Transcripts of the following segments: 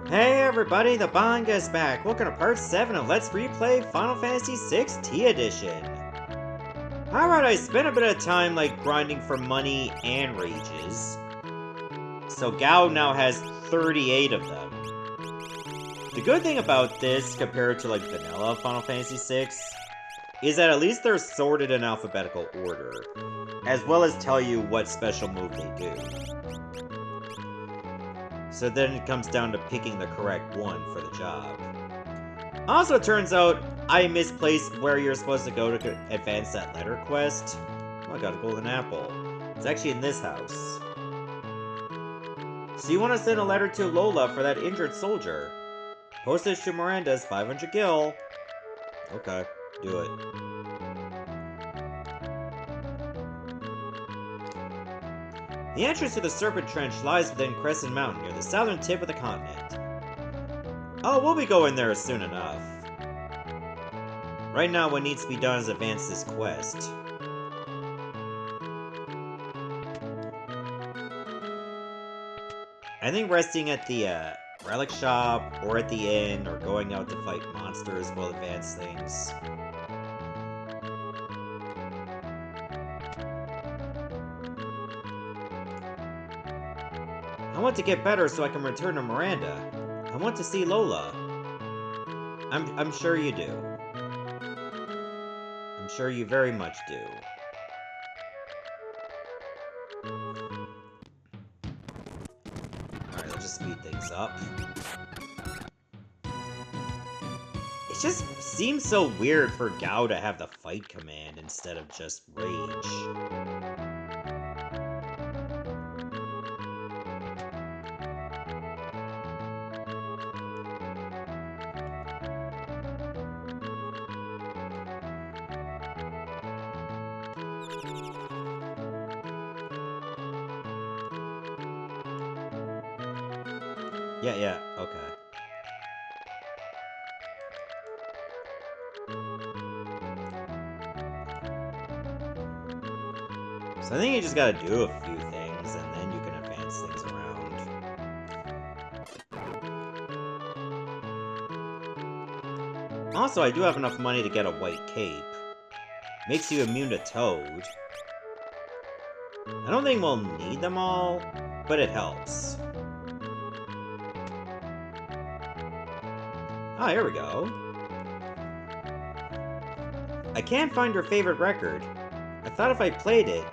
Hey everybody, the Banga is back. Welcome to part 7 of Let's Replay Final Fantasy VI T Edition. Alright, I spent a bit of time grinding for money and rages. So Gao now has 38 of them. The good thing about this compared to vanilla Final Fantasy VI is that at least they're sorted in alphabetical order, as well as tell you what special move they do. So then it comes down to picking the correct one for the job. Also, it turns out I misplaced where you're supposed to go to advance that letter quest. Oh, I got a golden apple. It's actually in this house. So you want to send a letter to Lola for that injured soldier. Postage to Miranda is 500 gil. Okay, do it. The entrance to the Serpent Trench lies within Crescent Mountain, near the southern tip of the continent. Oh, we'll be going there soon enough. Right now, what needs to be done is advance this quest. I think resting at the relic shop, or at the inn, or going out to fight monsters will advance things. I want to get better so I can return to Miranda. I want to see Lola. I'm sure you do. I'm sure you very much do. Alright, let's just speed things up. It just seems so weird for Gao to have the fight command instead of just rage. Yeah, okay. So I think you just gotta do a few things, and then you can advance things around. Also, I do have enough money to get a white cape. Makes you immune to Toad. I don't think we'll need them all, but it helps. Ah, here we go. I can't find your favorite record. I thought if I played it,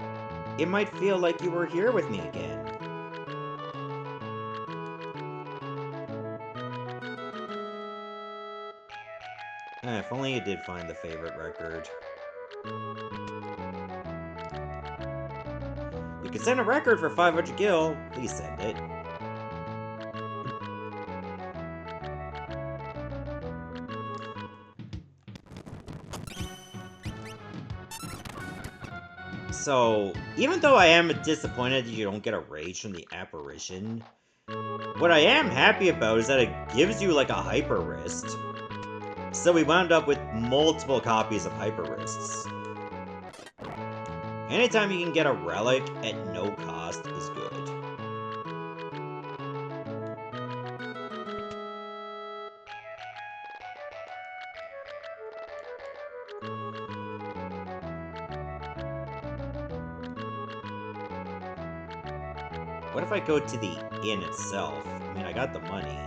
it might feel like you were here with me again. If only you did find the favorite record. You can send a record for 500 gil. Please send it. So, even though I am disappointed that you don't get a rage from the apparition, what I am happy about is that it gives you a hyper wrist. So we wound up with multiple copies of hyper wrists. Anytime you can get a relic at no cost is good. What if I go to the inn itself? I mean, I got the money.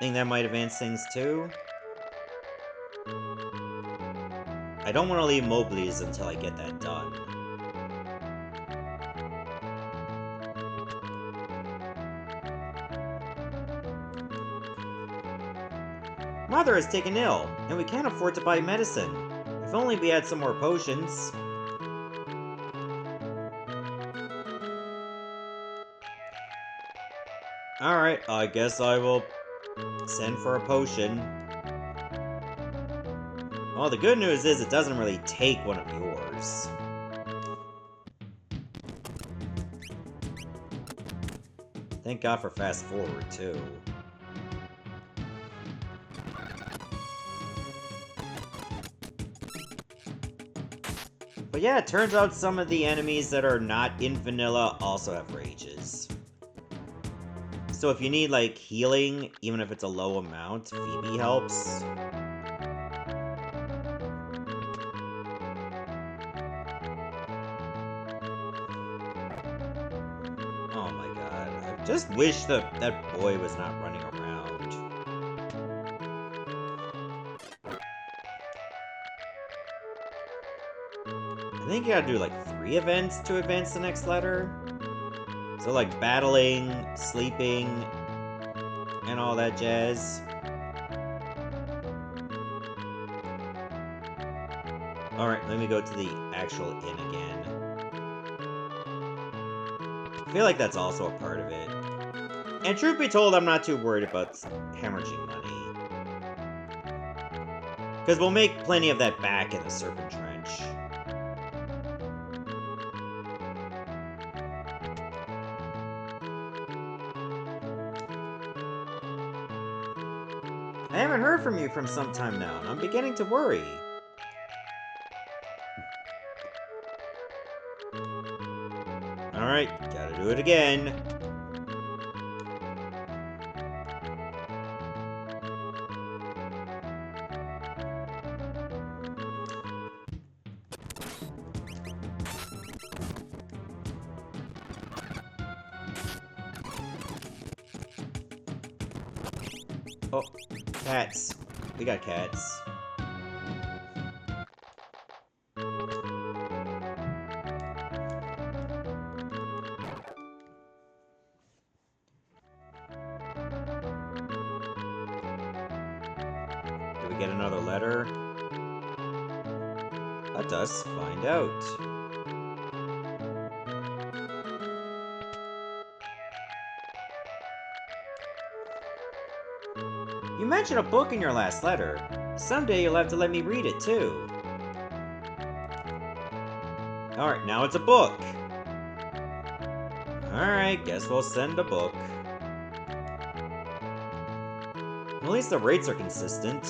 Think that might advance things too? I don't want to leave Mobley's until I get that done. Mother is taken ill, and we can't afford to buy medicine. If only we had some more potions. Alright, I guess I will send for a potion. Well, the good news is it doesn't really take one of yours. Thank God for fast forward, too. But yeah, it turns out some of the enemies that are not in vanilla also have rages. So if you need, like, healing, even if it's a low amount, Phoebe helps. Oh my god. I just wish that boy was not running around. I think you gotta do, like, 3 events to advance the next letter. So, like, battling, sleeping, and all that jazz. Alright, let me go to the actual inn again. I feel like that's also a part of it. And truth be told, I'm not too worried about hemorrhaging money. Because we'll make plenty of that back in the Serpent Trench. I haven't heard from you from some time now, and I'm beginning to worry. Alright, gotta do it again. Oh, cats. We got cats. Did we get another letter? Let us find out. You mentioned a book in your last letter. Someday you'll have to let me read it, too. Alright, now it's a book. Alright, guess we'll send a book. At least the rates are consistent.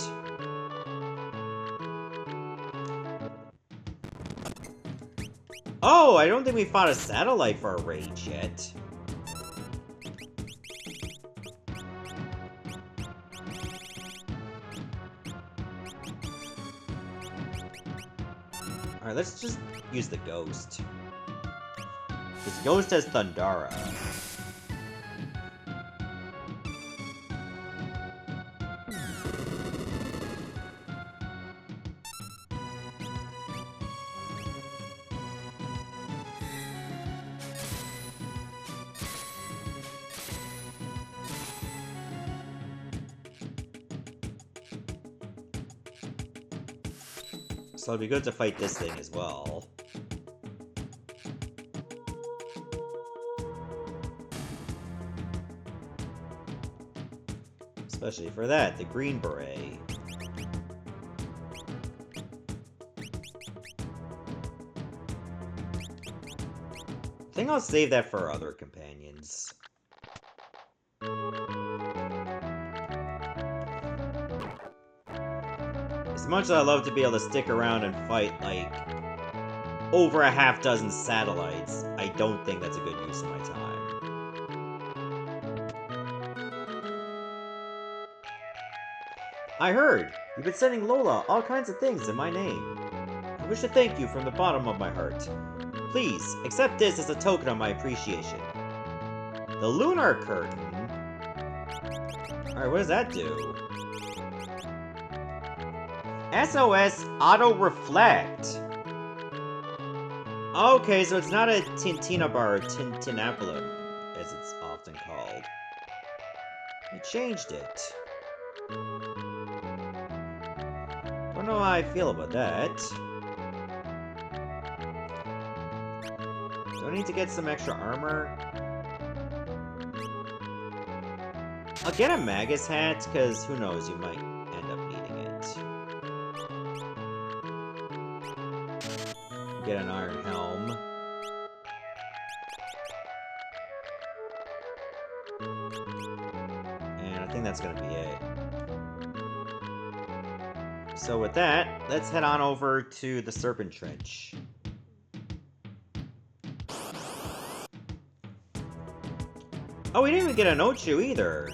Oh, I don't think we fought a satellite for a rage yet. Alright, let's just use the ghost. This ghost has Thundara. So it'd be good to fight this thing as well. Especially for that, the Green Beret. I think I'll save that for other companions. As much as I love to be able to stick around and fight, like, over a half dozen satellites, I don't think that's a good use of my time. I heard! You've been sending Lola all kinds of things in my name. I wish to thank you from the bottom of my heart. Please, accept this as a token of my appreciation. The Lunar Curtain? Alright, what does that do? SOS Auto-Reflect! Okay, so it's not a Tintina bar, or Tintinapulum, as it's often called. They changed it. Don't know how I feel about that. Do I need to get some extra armor? I'll get a Magus hat, because who knows, you might end up needing it. Get an iron helm. And I think that's gonna be it. So with that, let's head on over to the Serpent Trench. Oh, we didn't even get an Ochu either.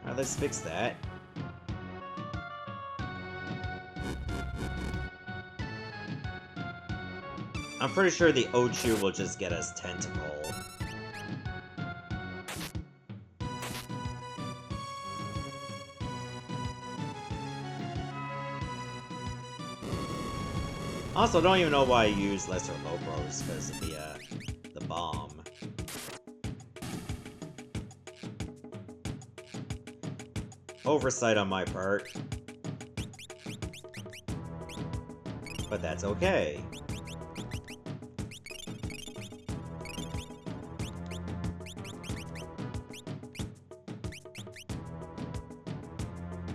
Alright, let's fix that. I'm pretty sure the Ochu will just get us Tentacle. Also, don't even know why I use Lesser Lobros, because of the bomb. Oversight on my part. But that's okay.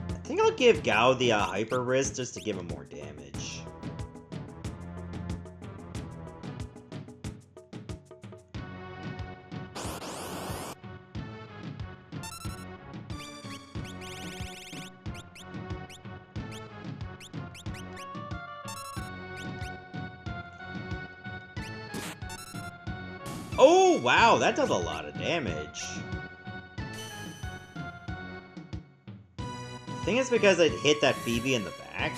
I think I'll give Gao the Hyper Wrist just to give him more damage. Oh, wow, that does a lot of damage. I think it's because it hit that Phoebe in the back.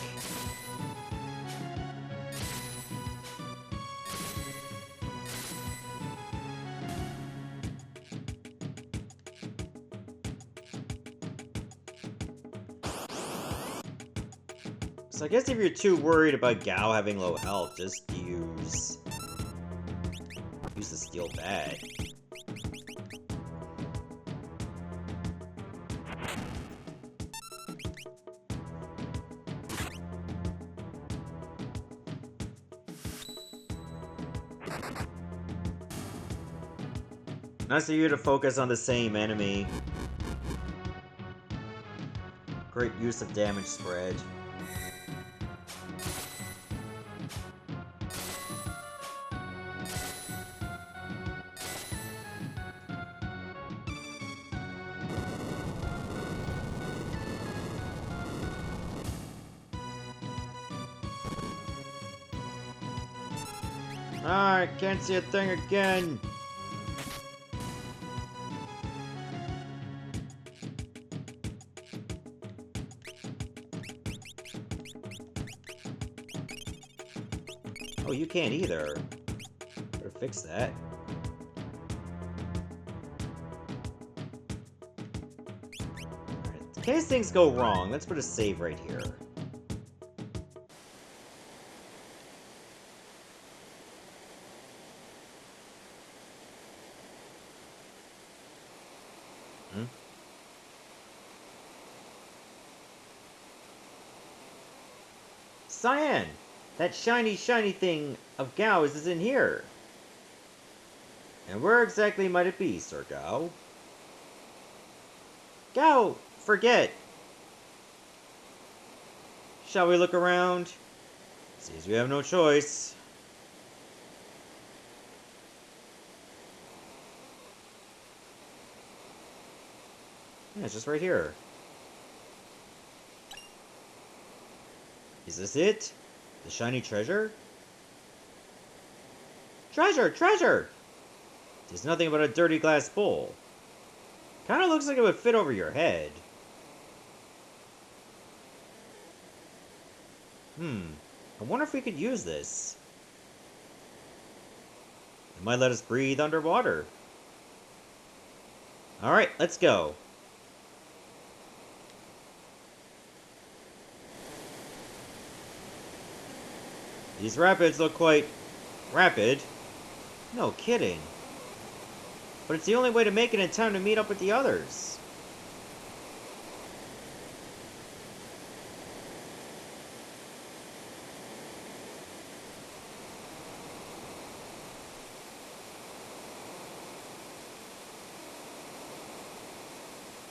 So I guess if you're too worried about Gao having low health, just use the steel bat. Nice of you to focus on the same enemy. Great use of damage spread. I can't see a thing again. Oh, you can't either. Better fix that. Alright, in case things go wrong, let's put a save right here. Cyan! That shiny thing of Gao's is in here. And where exactly might it be, Sir Gao? Gao! Forget! Shall we look around? Seems we have no choice. Yeah, it's just right here. Is this it? The shiny treasure? Treasure! Treasure! It's nothing but a dirty glass bowl. Kinda looks like it would fit over your head. I wonder if we could use this. It might let us breathe underwater. Alright, let's go. These rapids look quite rapid. No kidding. But it's the only way to make it in time to meet up with the others.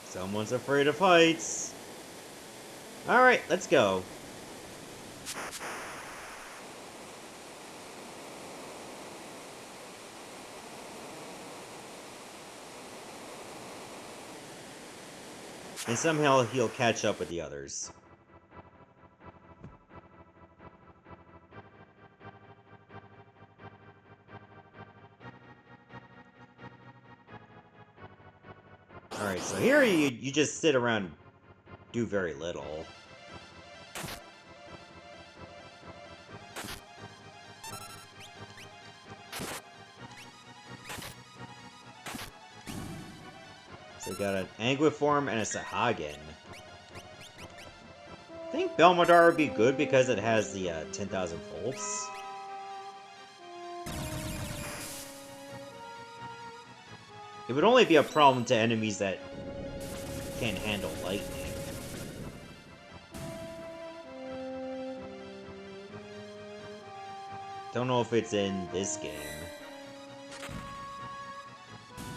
Someone's afraid of heights. Alright, let's go. And somehow he'll catch up with the others. Alright, so here you just sit around, do very little. So we got an Anguiform and a Sahagin. I think Belmadar would be good because it has the 10,000 volts. It would only be a problem to enemies that can't handle lightning. Don't know if it's in this game.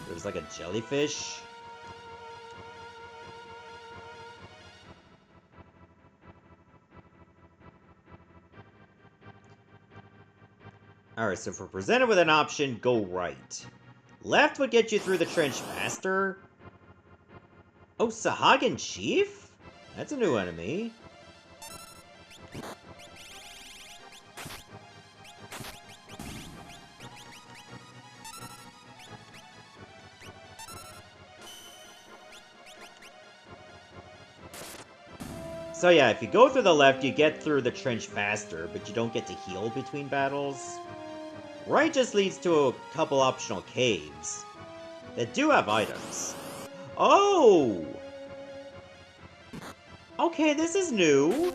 There's like a jellyfish. Alright, so if we're presented with an option, go right. Left would get you through the trench faster. Oh, Sahagin Chief? That's a new enemy. So yeah, if you go through the left, you get through the trench faster, but you don't get to heal between battles. Right just leads to a couple optional caves that do have items. Oh! Okay, this is new.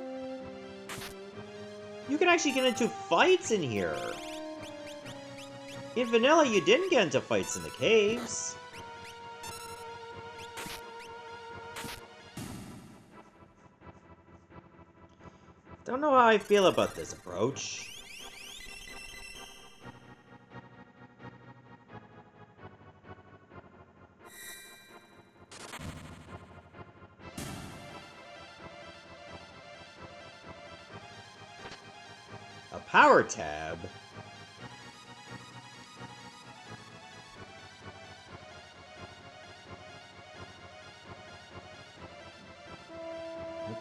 You can actually get into fights in here. In vanilla, you didn't get into fights in the caves. Don't know how I feel about this approach. A power tab?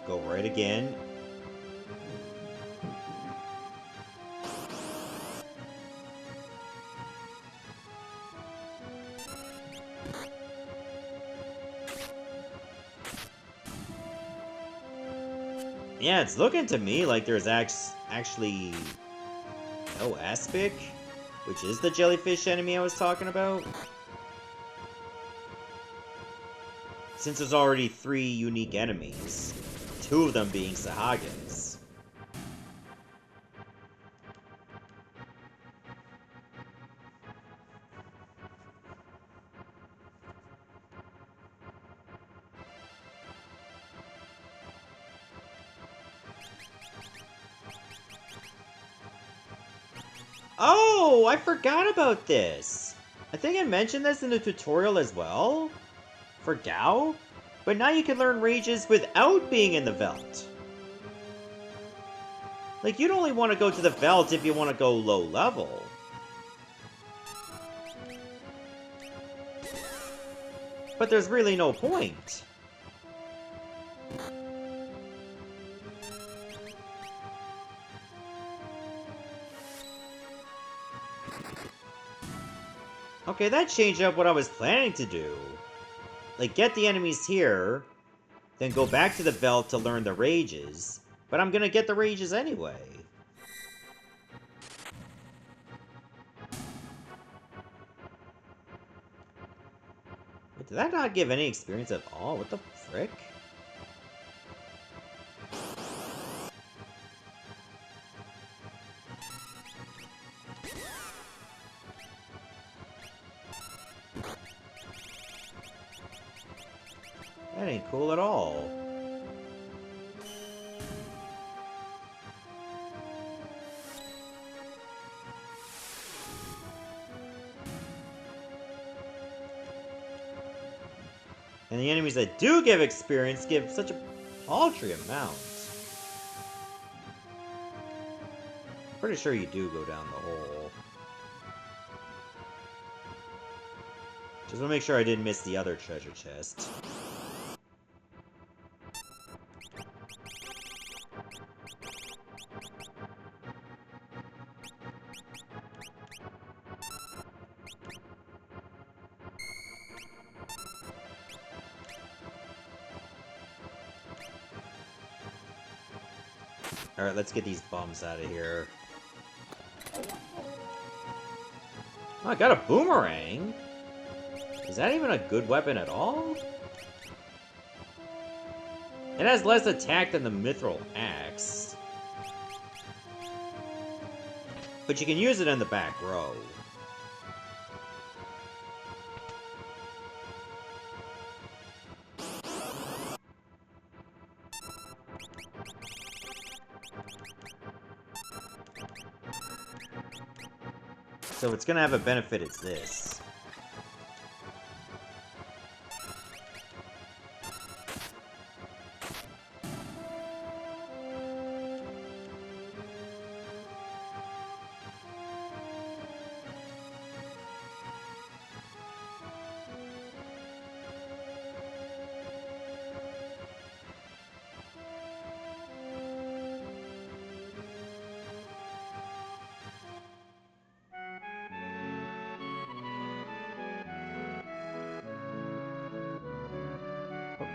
Go right again. Yeah, it's looking to me like there's actually no Aspic, which is the jellyfish enemy I was talking about. Since there's already 3 unique enemies, 2 of them being Sahagins. Oh, I forgot about this. I think I mentioned this in the tutorial as well. For Gao. But now you can learn rages without being in the Veld. Like, you'd only want to go to the Veld if you want to go low level. But there's really no point. Okay, that changed up what I was planning to do. Like, get the enemies here, then go back to the Veld to learn the rages. But I'm gonna get the rages anyway. Wait, did that not give any experience at all? What the frick? That ain't cool at all. And the enemies that do give experience give such a paltry amount. Pretty sure you do go down the hole. Just want to make sure I didn't miss the other treasure chest. Alright, let's get these bums out of here. Oh, I got a boomerang? Is that even a good weapon at all? It has less attack than the mithril axe. But you can use it in the back row. So if it's gonna have a benefit, it's this.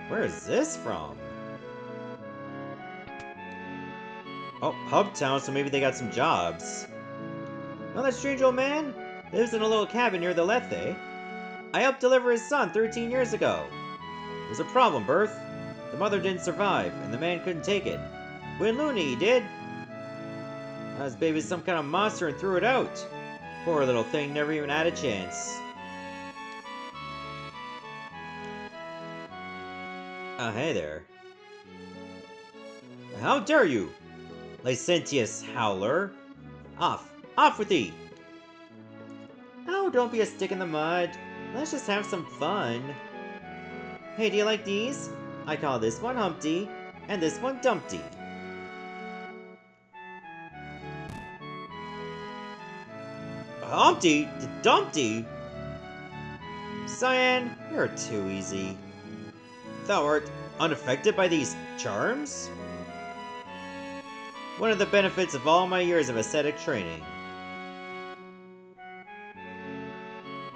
Where is this from? Oh, Hubtown, so maybe they got some jobs. Oh, that strange old man lives in a little cabin near the Lethe. I helped deliver his son 13 years ago. There was a problem, Berth. The mother didn't survive, and the man couldn't take it. Win Looney, he did. His baby's some kind of monster and threw it out. Poor little thing never even had a chance. Hey there. How dare you, licentious howler! Off with thee! Oh, don't be a stick in the mud. Let's just have some fun. Hey, do you like these? I call this one Humpty, and this one Dumpty. Humpty? Dumpty? Cyan, you're too easy. Thou art unaffected by these charms? One of the benefits of all my years of ascetic training.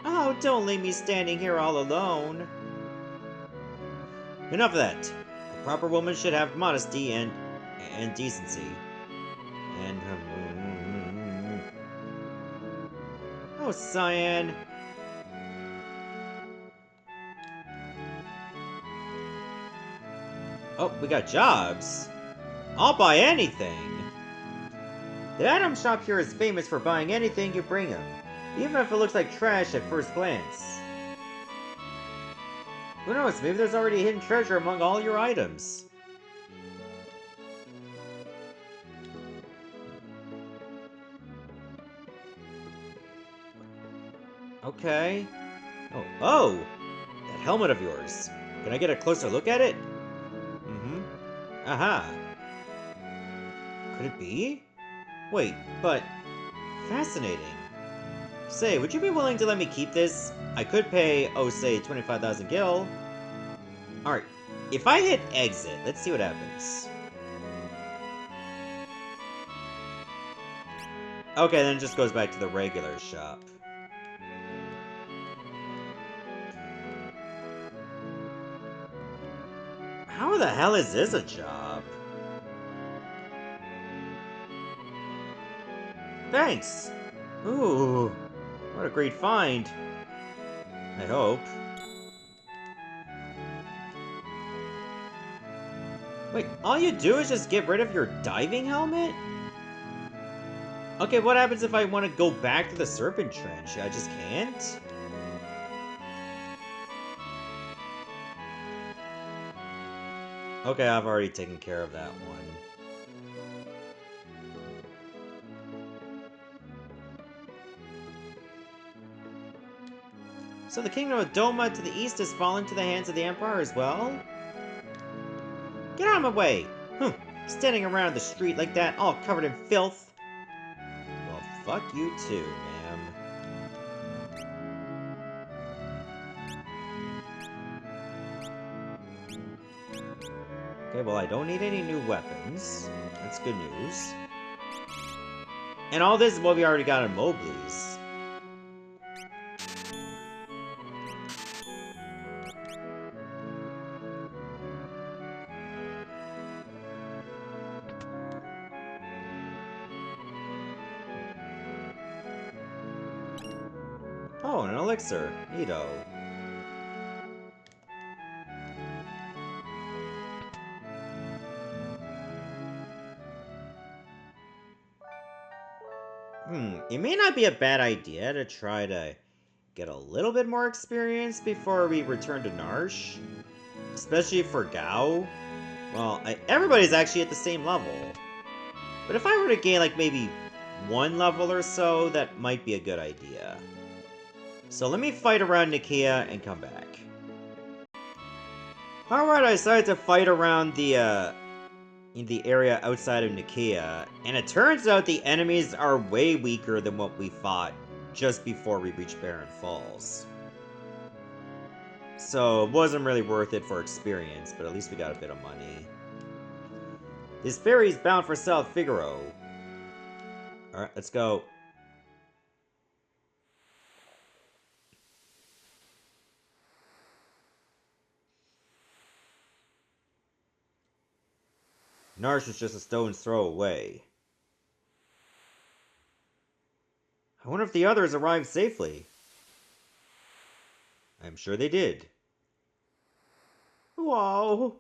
Oh, don't leave me standing here all alone. Enough of that. A proper woman should have modesty and decency. And oh, Cyan. Oh, we got jobs. I'll buy anything. The item shop here is famous for buying anything you bring him, even if it looks like trash at first glance. Who knows, maybe there's already a hidden treasure among all your items. Okay. Oh! That helmet of yours. Can I get a closer look at it? Aha! Could it be? Wait, but... fascinating. Say, would you be willing to let me keep this? I could pay, oh, say, 25,000 gil. Alright, if I hit exit, let's see what happens. Okay, then it just goes back to the regular shop. How the hell is this a job? Thanks! Ooh, what a great find. I hope. Wait, all you do is just get rid of your diving helmet? Okay, what happens if I want to go back to the Serpent Trench? I just can't? Okay, I've already taken care of that one. So the kingdom of Doma to the east has fallen to the hands of the Empire as well? Get out of my way! Standing around the street like that, all covered in filth. fuck you too, ma'am. Okay, well, I don't need any new weapons. That's good news. And all this is what we already got in Mowgli's. Oh, an elixir. Neato. It may not be a bad idea to try to get a little bit more experience before we return to Narshe. Especially for Gao. Well, everybody's actually at the same level. But if I were to gain, like, maybe one level or so, that might be a good idea. So let me fight around Nikeah and come back. Alright, I decided to fight around in the area outside of Nikeah, and it turns out the enemies are way weaker than what we fought just before we reached Barren Falls. So it wasn't really worth it for experience, but at least we got a bit of money. This ferry's bound for South Figaro. Alright, let's go. Narshe is just a stone's throw away. I wonder if the others arrived safely. I'm sure they did. Whoa!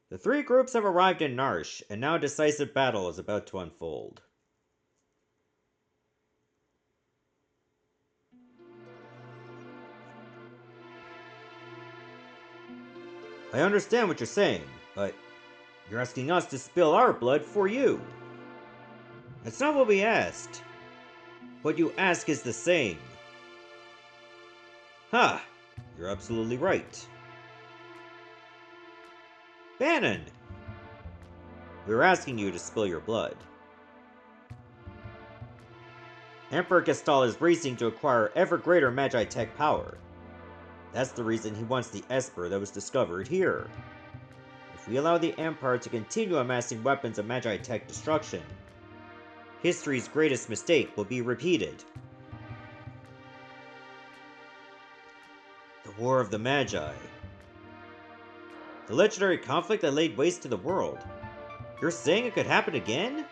The three groups have arrived in Narshe, and now a decisive battle is about to unfold. I understand what you're saying, but you're asking us to spill our blood for you. That's not what we asked. What you ask is the same. Ha! You're absolutely right. Bannon! We're asking you to spill your blood. Emperor Gestal is racing to acquire ever greater Magi-Tech power. That's the reason he wants the Esper that was discovered here. If we allow the Empire to continue amassing weapons of Magi-Tech destruction, history's greatest mistake will be repeated. The War of the Magi. The legendary conflict that laid waste to the world. You're saying it could happen again?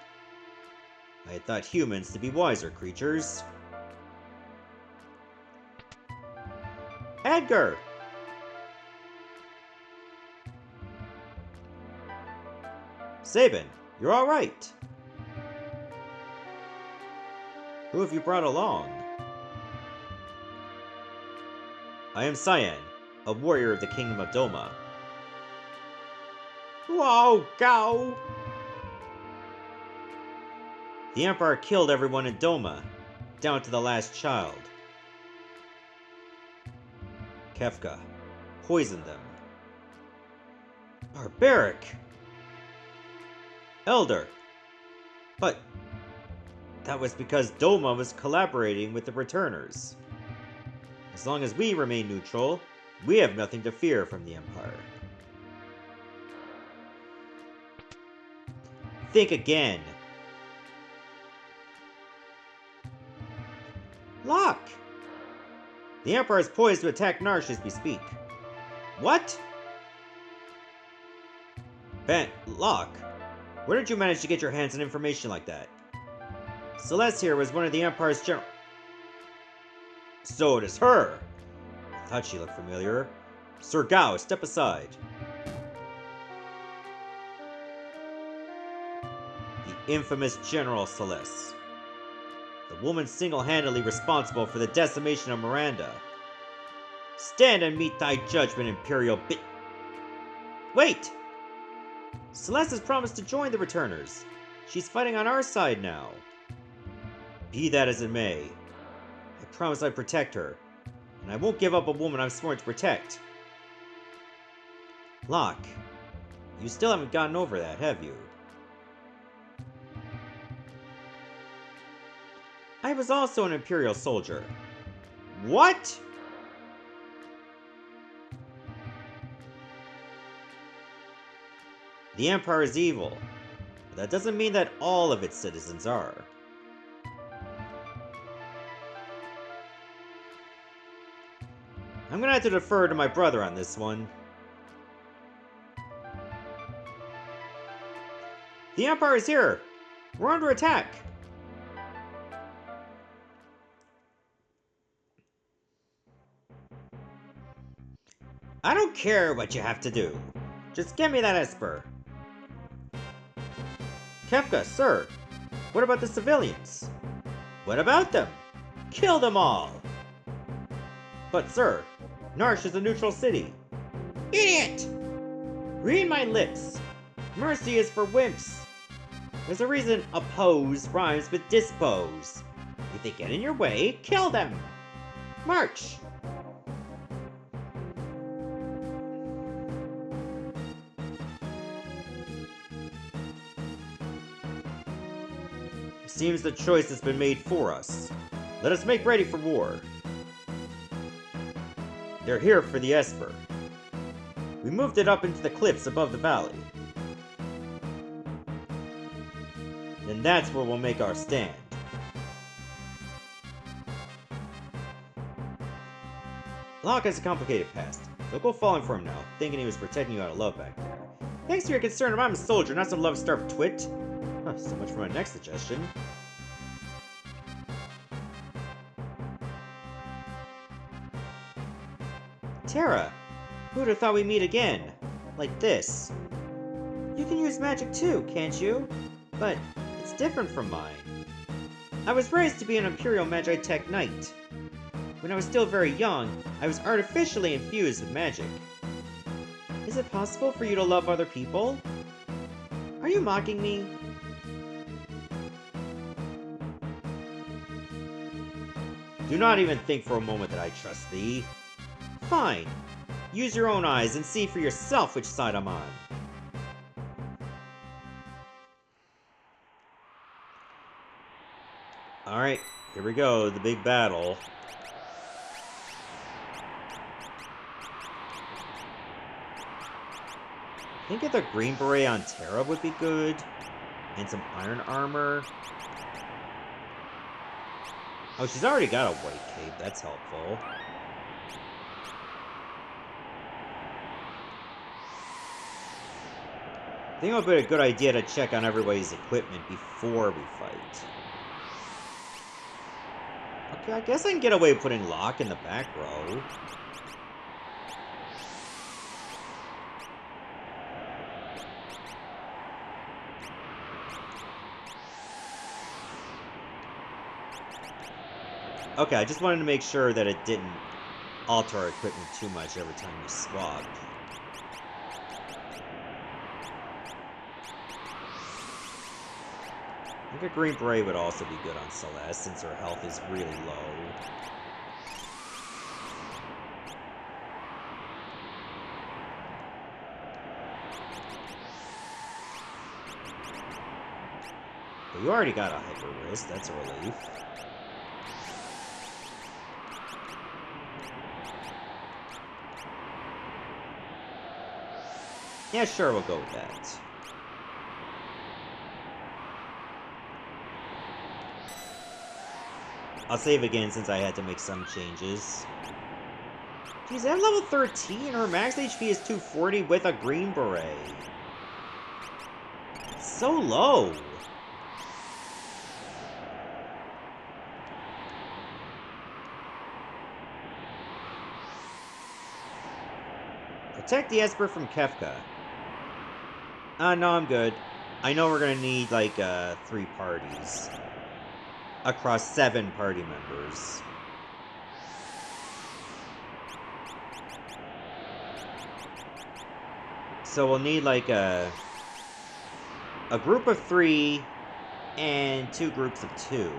I had thought humans to be wiser creatures. Edgar! Sabin, you're alright. Who have you brought along? I am Cyan, a warrior of the Kingdom of Doma. Whoa, go! The Empire killed everyone in Doma, down to the last child. Kefka poisoned them. Barbaric! Elder! But that was because Doma was collaborating with the Returners. As long as we remain neutral, we have nothing to fear from the Empire. Think again. Locke! The Empire is poised to attack Narshe as we speak. What? Locke, where did you manage to get your hands on information like that? Celeste here was one of the Empire's general... So it is her! I thought she looked familiar. Sir Gao, step aside. The infamous General Celeste. The woman single-handedly responsible for the decimation of Miranda. Stand and meet thy judgment, Imperial Wait! Celeste has promised to join the Returners. She's fighting on our side now. Be that as it may, I promise I'd protect her, and I won't give up a woman I've sworn to protect. Locke, You still haven't gotten over that, have you? I was also an Imperial soldier. What? The Empire is evil, but that doesn't mean that all of its citizens are. I'm gonna have to defer to my brother on this one. The Empire is here! We're under attack! I don't care what you have to do. Just give me that Esper. Kefka, sir, what about the civilians? What about them? Kill them all! But sir, Narshe is a neutral city. Idiot! Read my lips. Mercy is for wimps. There's a reason oppose rhymes with dispose. If they get in your way, kill them! March! Seems the choice has been made for us. Let us make ready for war. They're here for the Esper. We moved it up into the cliffs above the valley. And that's where we'll make our stand. Locke has a complicated past. Don't go falling for him now, thinking he was protecting you out of love back there. Thanks for your concern, I'm a soldier, not some love-starved twit. Huh, so much for my next suggestion. Terra, who'd have thought we'd meet again? Like this. You can use magic too, can't you? But it's different from mine. I was raised to be an Imperial Magi-Tech Knight. When I was still very young, I was artificially infused with magic. Is it possible for you to love other people? Are you mocking me? Do not even think for a moment that I trust thee. Fine. Use your own eyes and see for yourself which side I'm on. Alright, here we go, the big battle. I think if the green beret on Terra would be good. And some iron armor. Oh, she's already got a white cape, that's helpful. I think it would be a good idea to check on everybody's equipment before we fight. Okay, I guess I can get away with putting Locke in the back row. Okay, I just wanted to make sure that it didn't alter our equipment too much every time we swapped. I think a green beret would also be good on Celeste, since her health is really low. But you already got a hyper wrist, that's a relief. Yeah, sure, we'll go with that. I'll save again since I had to make some changes. Geez, at level 13, her max HP is 240 with a green beret. It's so low. Protect the Esper from Kefka. No, I'm good. I know we're gonna need, like, 3 parties. Across 7 party members. So we'll need, like, a group of 3 and 2 groups of 2.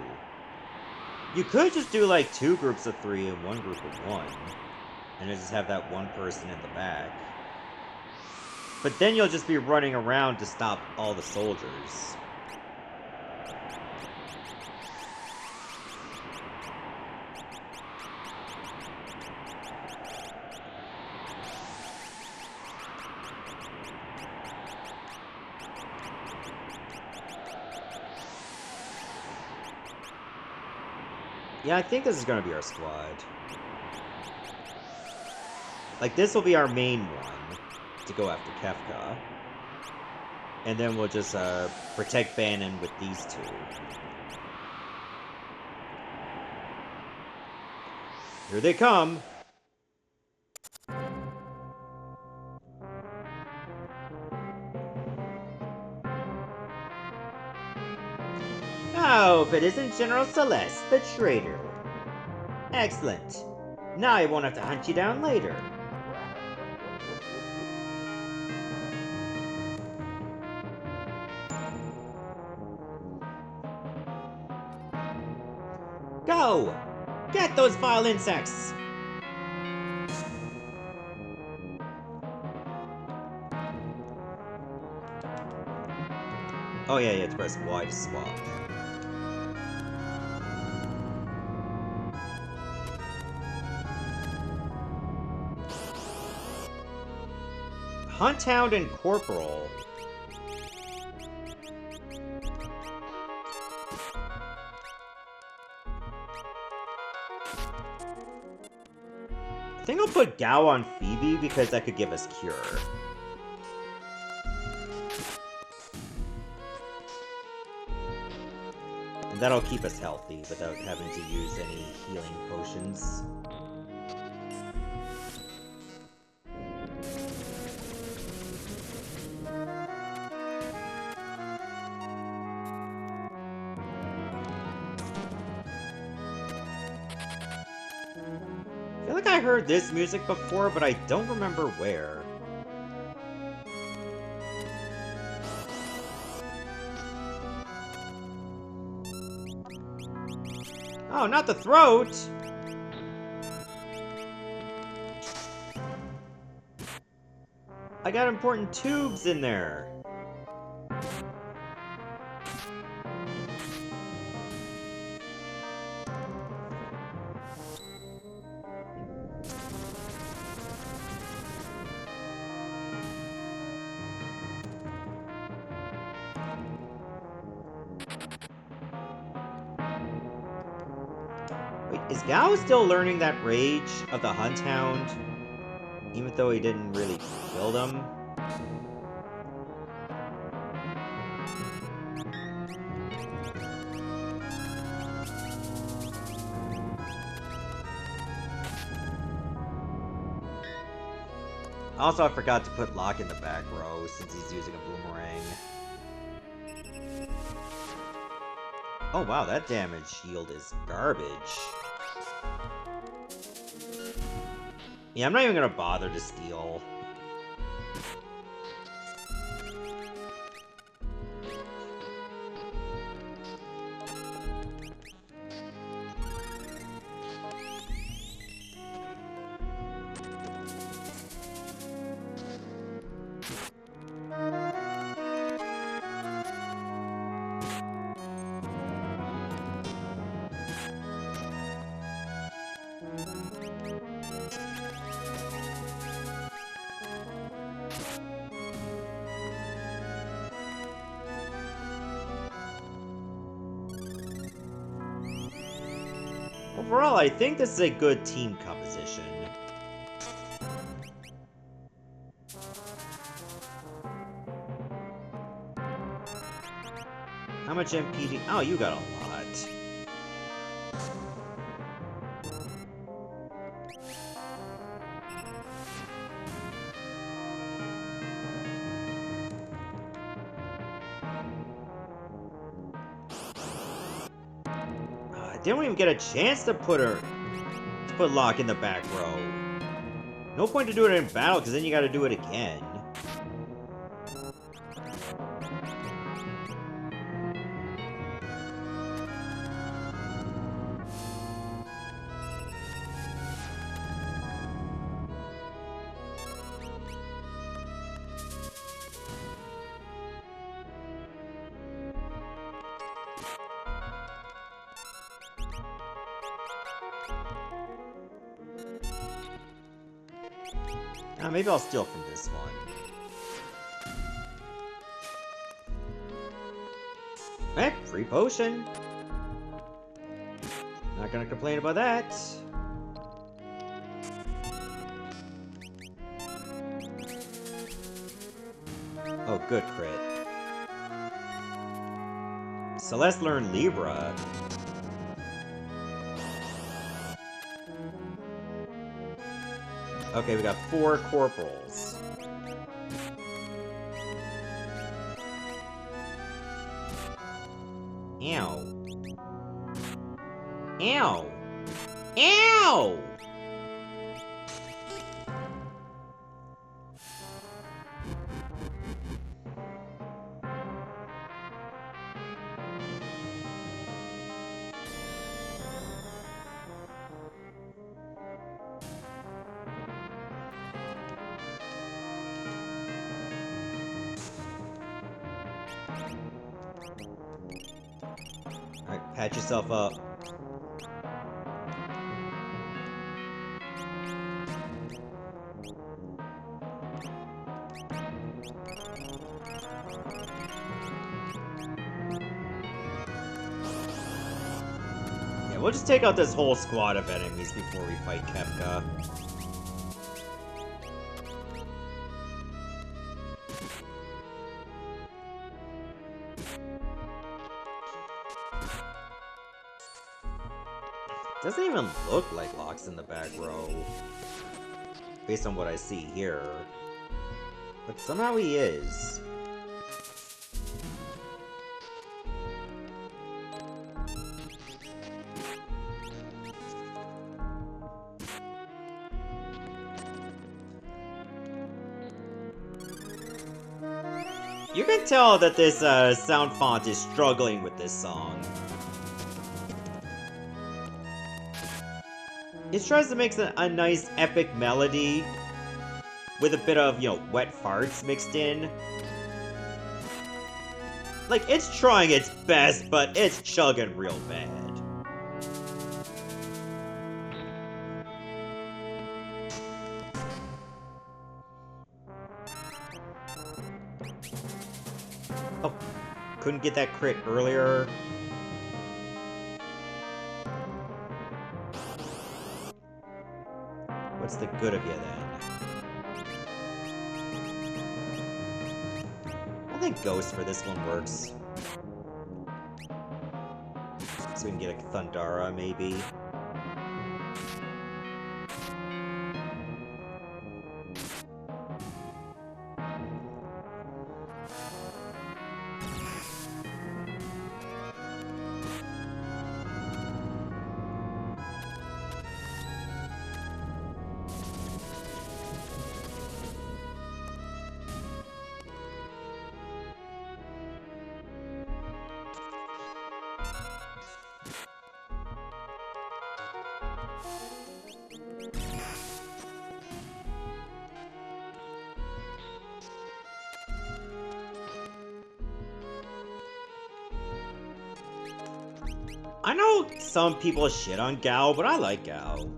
You could just do, like, 2 groups of 3 and 1 group of 1. And just have that one person in the back. But then you'll just be running around to stop all the soldiers. Yeah, I think this is gonna be our squad. Like, this will be our main one to go after Kefka. And then we'll just, protect Bannon with these two. Here they come! Oh, if it isn't General Celeste, the traitor. Excellent. Now I won't have to hunt you down later. Go! Get those vile insects! Oh yeah, you have to press Y to swap. Hunthound and Corporal. I think I'll put Gao on Phoebe because that could give us Cure. And that'll keep us healthy without having to use any healing potions. I feel like I heard this music before, but I don't remember where. Oh, not the throat! I got important tubes in there. Wait, is Gao still learning that rage of the Hunthound? Even though he didn't really kill them? Also, I forgot to put Locke in the back row since he's using a boomerang. Oh wow, that damage shield is garbage. Yeah, I'm not even gonna bother to steal. Overall, I think this is a good team composition. How much MPD? Oh, you got a lot. Didn't even get a chance to put Locke in the back row. No point to do it in battle, because then you gotta do it again. Maybe I'll steal from this one. Free potion. Not gonna complain about that. Oh, good crit. Celeste learned Libra. Okay, we got 4 corporals. Ow. Ow! Ow! Alright, patch yourself up. Yeah, we'll just take out this whole squad of enemies before we fight Kefka. Doesn't even look like Locke's in the back row, based on what I see here. But somehow he is. You can tell that this sound font is struggling with this song. It tries to make a nice epic melody with a bit of, wet farts mixed in. Like, it's trying its best, but it's chugging real bad. Oh, couldn't get that crit earlier. What's the good of you, then? I think Ghost for this one works. So we can get a Thundara, maybe. I know some people shit on Gao, but I like Gao.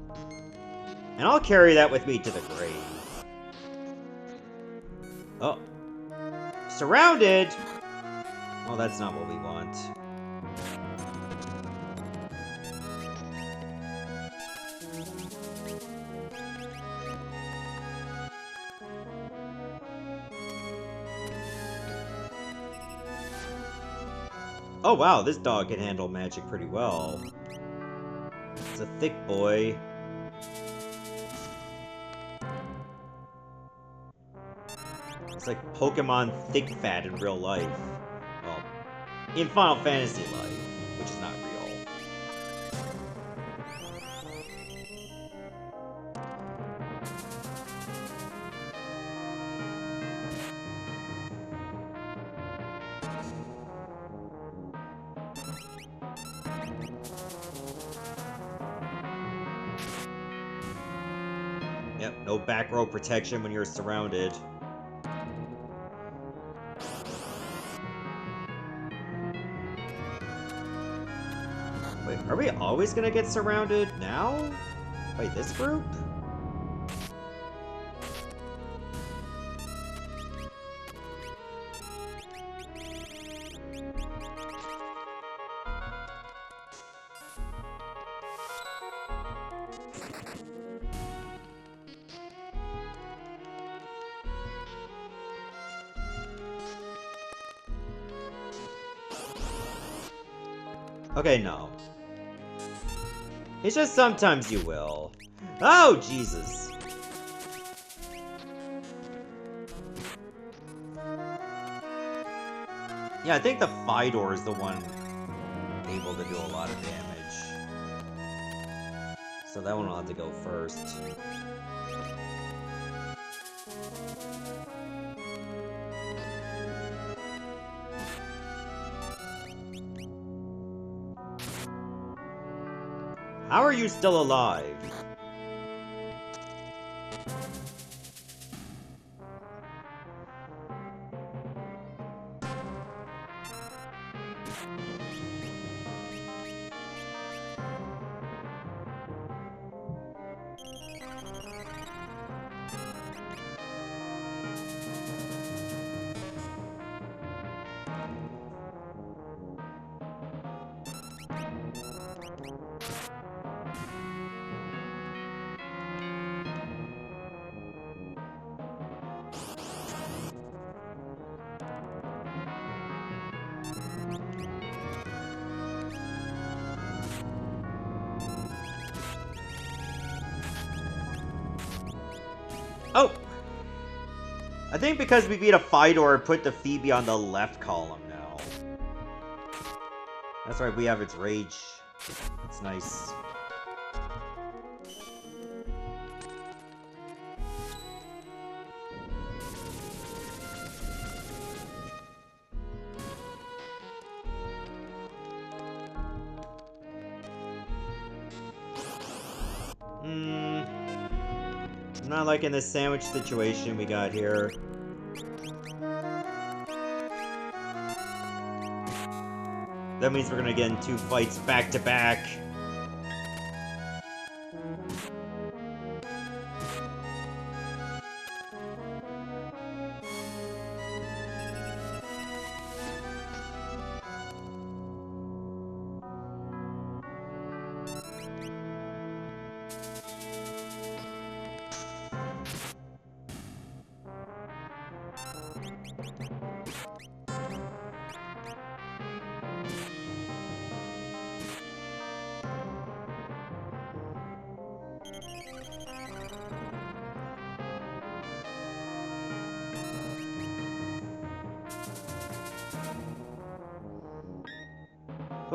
And I'll carry that with me to the grave. Oh. Surrounded! Well, that's not what we want. Oh wow, this dog can handle magic pretty well. It's a thick boy. It's like Pokemon Thick Fat in real life. Well, in Final Fantasy life, which is not real. Yep, no back row protection when you're surrounded. Wait, are we always gonna get surrounded now? By this group? Okay, no. It's just sometimes you will. Oh, Jesus. Yeah, I think the Fidor is the one able to do a lot of damage. So that one will have to go first. How are you still alive? Oh! I think because we beat a Fidor, put the Phoebe on the left column now. That's right, we have its rage. It's nice. I'm not liking this sandwich situation we got here. That means we're gonna get in 2 fights back to back.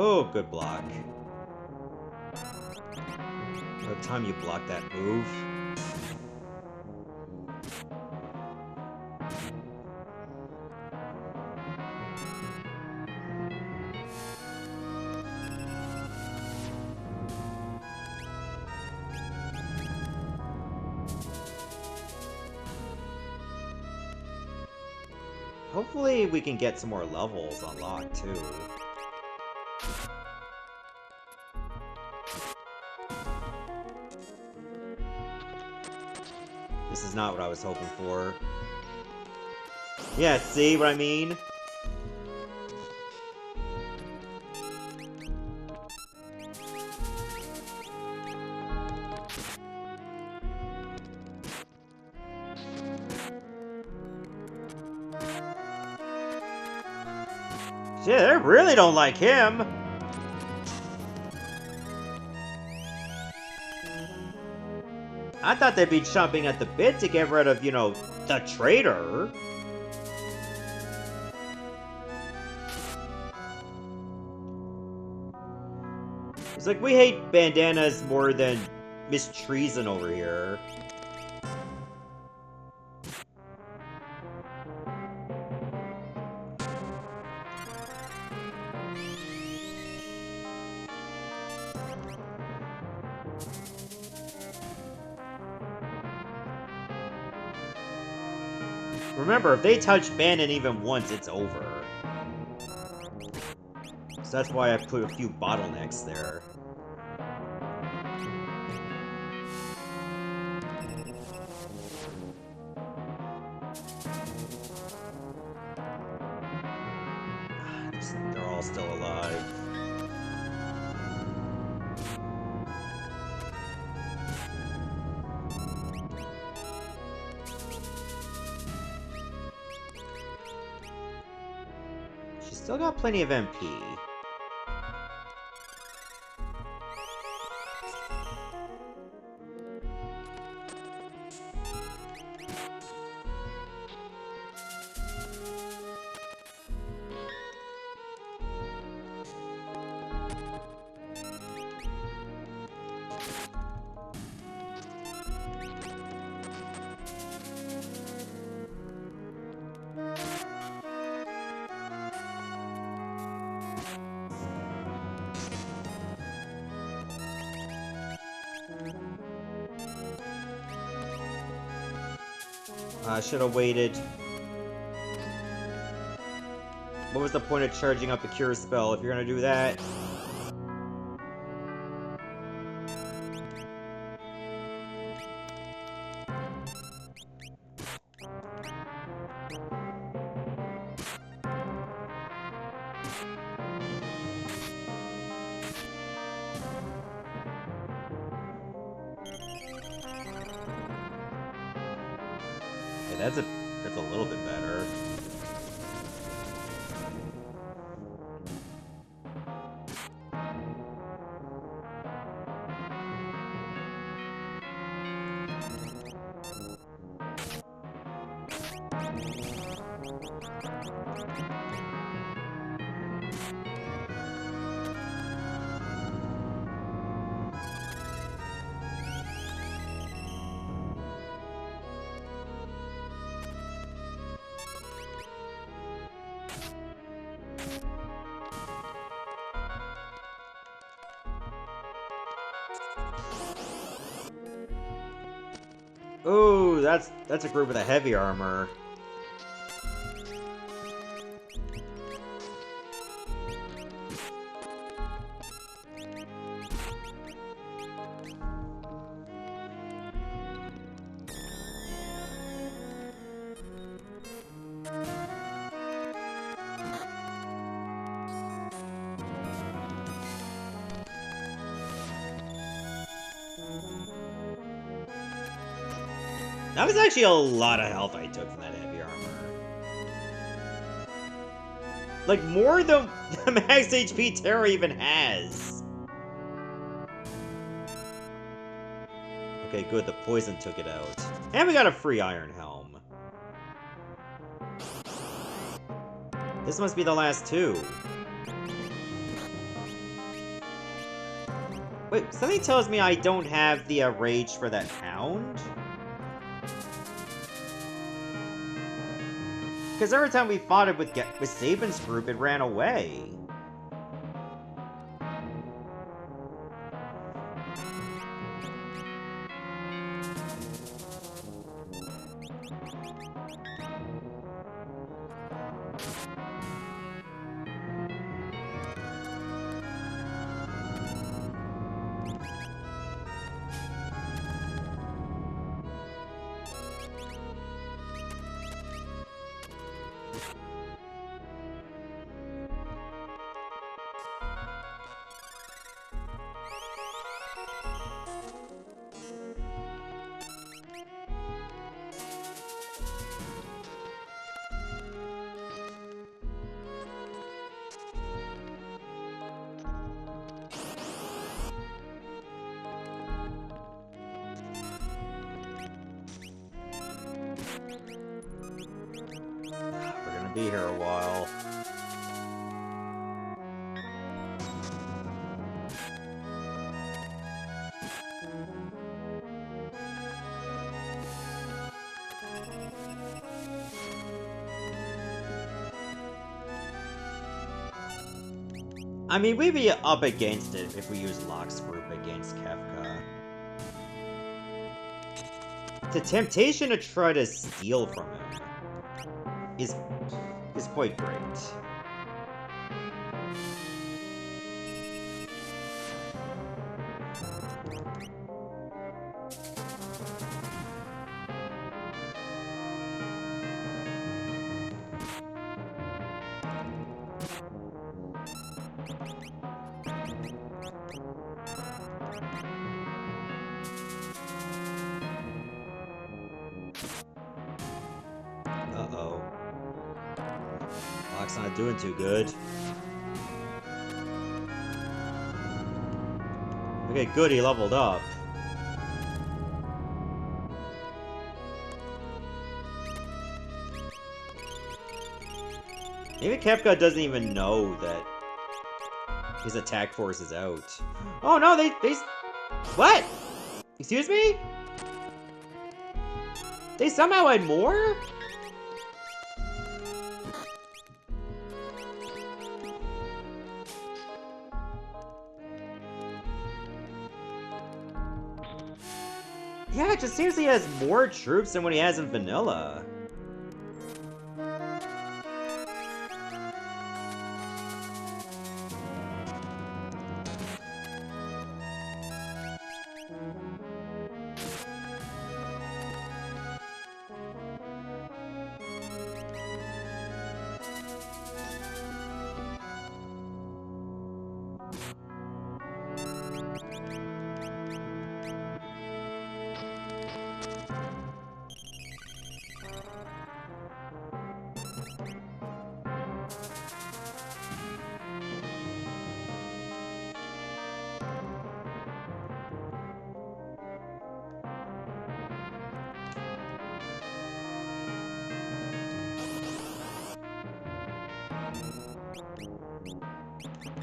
Oh, good block. By the time you block that move. Hopefully we can get some more levels unlocked too. This is not what I was hoping for. Yeah, see what I mean? Shit, they really don't like him! I thought they'd be chomping at the bit to get rid of, you know, the traitor. It's like, we hate bandanas more than Miss Treason over here. Remember, if they touch Bandit even once, it's over. So that's why I put a few bottlenecks there. They're all still alive. She's still got plenty of MP. I should have waited. What was the point of charging up a cure spell if you're gonna do that? Okay, that's a little bit better. Ooh, that's a group with a heavy armor. That was actually a lot of health I took from that heavy armor. Like, more than the max HP Terra even has. Okay, good, the poison took it out. And we got a free Iron Helm. This must be the last two. Wait, something tells me I don't have the rage for that hound? Because every time we fought it with Sabin's group, it ran away. Be here a while. I mean, we'd be up against it if we use Locke's group against Kefka. The temptation to try to steal from him is quite great. Uh-oh. Locke's not doing too good. Okay, good, he leveled up. Maybe Kefka doesn't even know that his attack force is out. Oh no, they what? Excuse me? They somehow had more? Yeah, it just seems he has more troops than what he has in vanilla.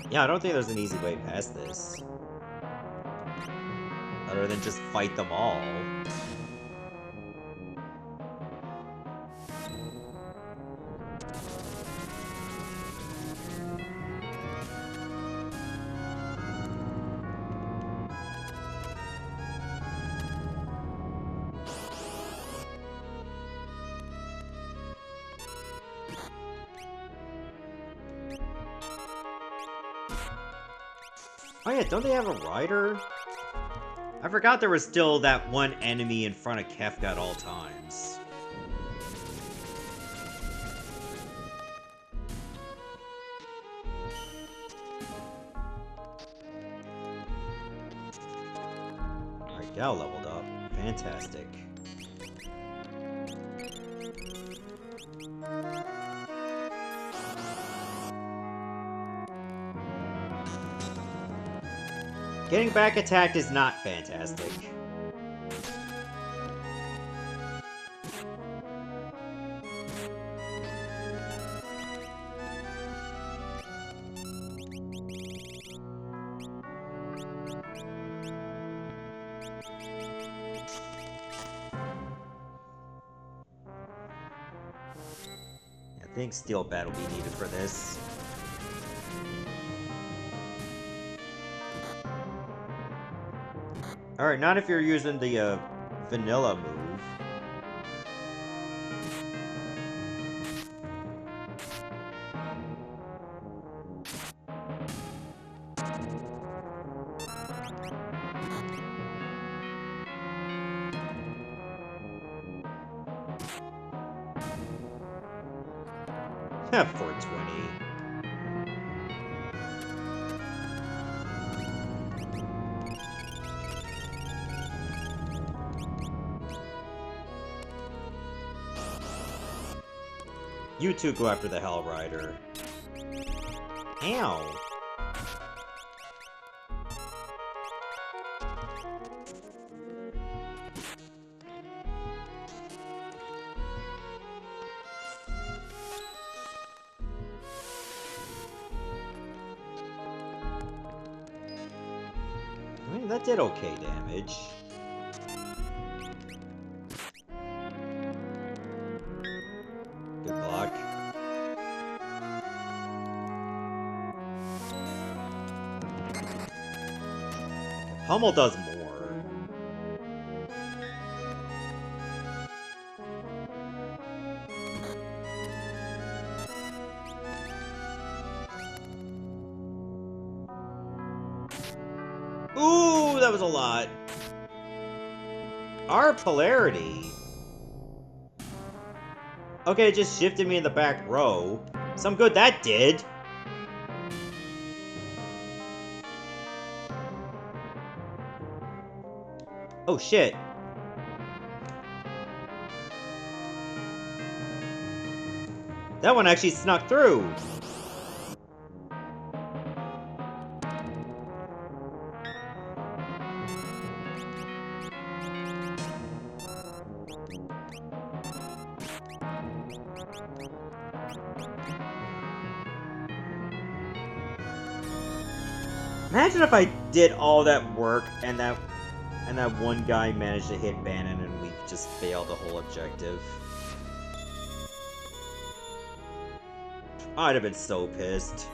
Yeah, I don't think there's an easy way past this. Other than just fight them all. Oh yeah, don't they have a rider? I forgot there was still that one enemy in front of Kefka at all times. Alright, Gal leveled up. Fantastic. Getting back attacked is not fantastic. I think Steel Bat will be needed for this. Alright, not if you're using the, vanilla move. Have 420. You two go after the Hell Rider. Ow! I mean, that did okay damage. Good block. Hummel does more. Ooh, that was a lot. Our polarity. Okay, it just shifted me in the back row. Some good that did. Oh shit. That one actually snuck through. Imagine if I did all that work and that one guy managed to hit Bannon and we just failed the whole objective. I'd have been so pissed.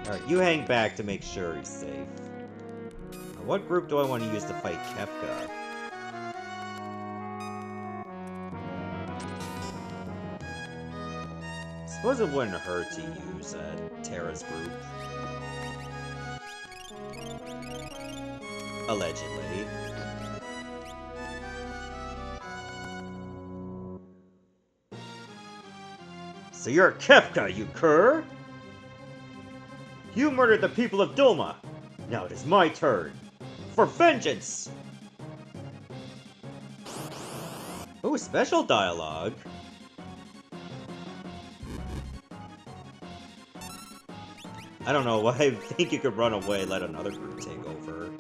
Alright, you hang back to make sure he's safe. Now, what group do I want to use to fight Kefka? Suppose it wouldn't hurt to use Terra's group. Allegedly. So you're Kefka, you cur! You murdered the people of Doma! Now it is my turn! For vengeance! Ooh, special dialogue. I don't know, I think you could run away, let another group take over.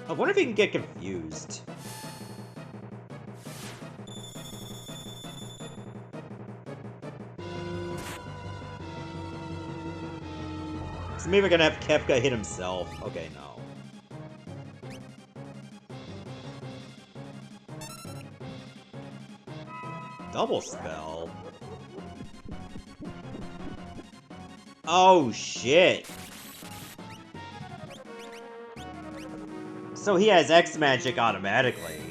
I wonder if you can get confused. So maybe we're gonna have Kefka hit himself. Okay, no. Double spell? Oh, shit. So he has X magic automatically.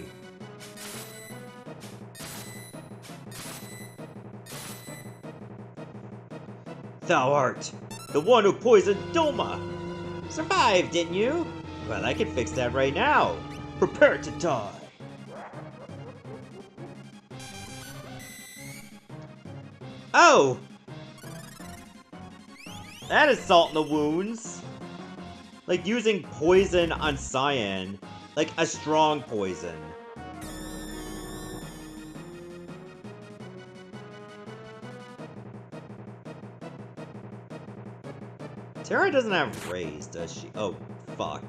Thou art the one who poisoned Doma. Survived, didn't you? Well, I can fix that right now. Prepare to die. Oh! That is salt in the wounds. Like, using poison on Cyan. Like, a strong poison. Terra doesn't have raise, does she? Oh, fuck.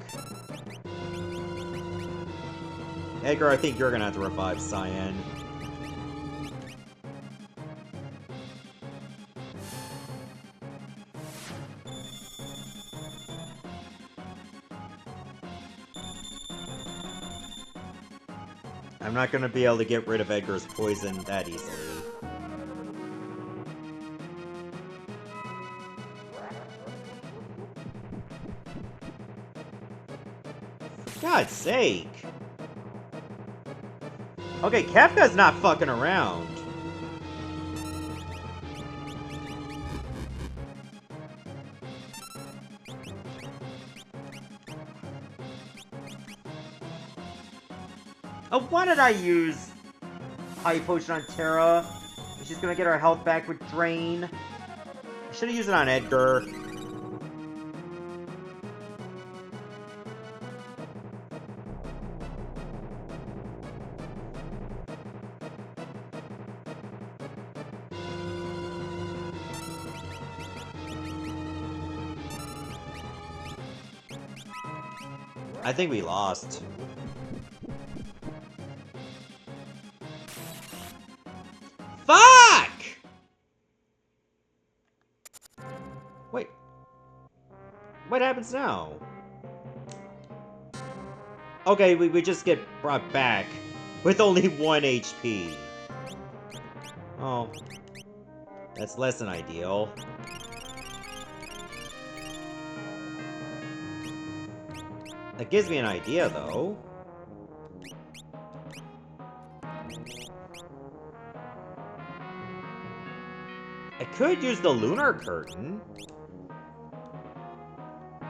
Edgar, I think you're gonna have to revive Cyan. I'm not gonna be able to get rid of Edgar's poison that easily. For God's sake! Okay, Kefka's not fucking around. Oh, why did I use High Potion on Terra? She's gonna get her health back with Drain. I should've used it on Edgar. I think we lost. Fuck! Wait. What happens now? Okay, we just get brought back with only 1 HP. Oh. That's less than ideal. That gives me an idea, though. I could use the Lunar Curtain.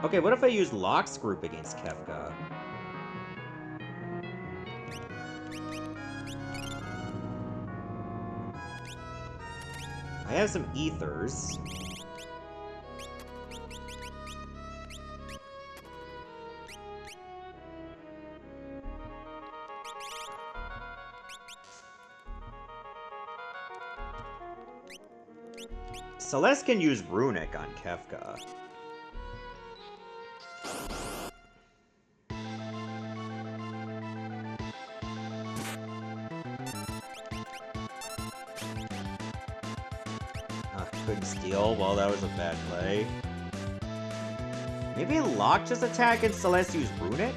Okay, what if I use Locke's group against Kefka? I have some ethers. Celeste can use Runic on Kefka. Couldn't steal. Well, that was a bad play. Maybe Locke just attack and Celeste use Runic?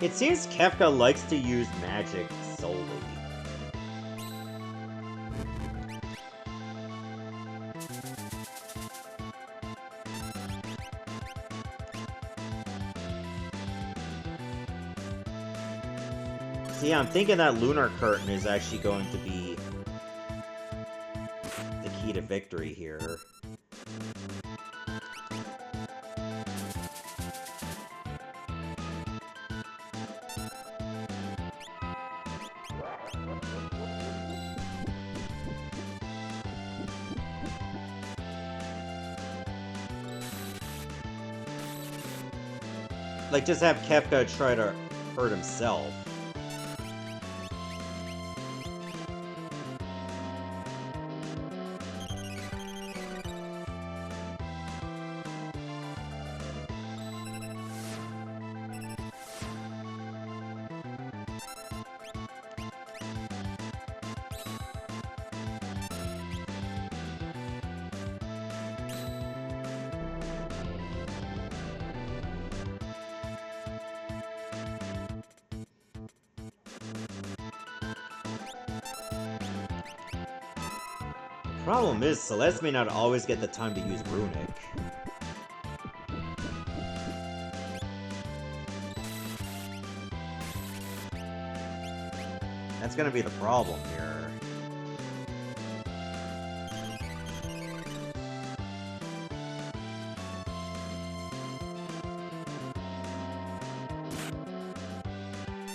It seems Kefka likes to use magic solely. See, I'm thinking that Lunar Curtain is actually going to be the key to victory here. Like, just have Kefka try to hurt himself. Problem is, Celeste may not always get the time to use Runic. That's gonna be the problem here.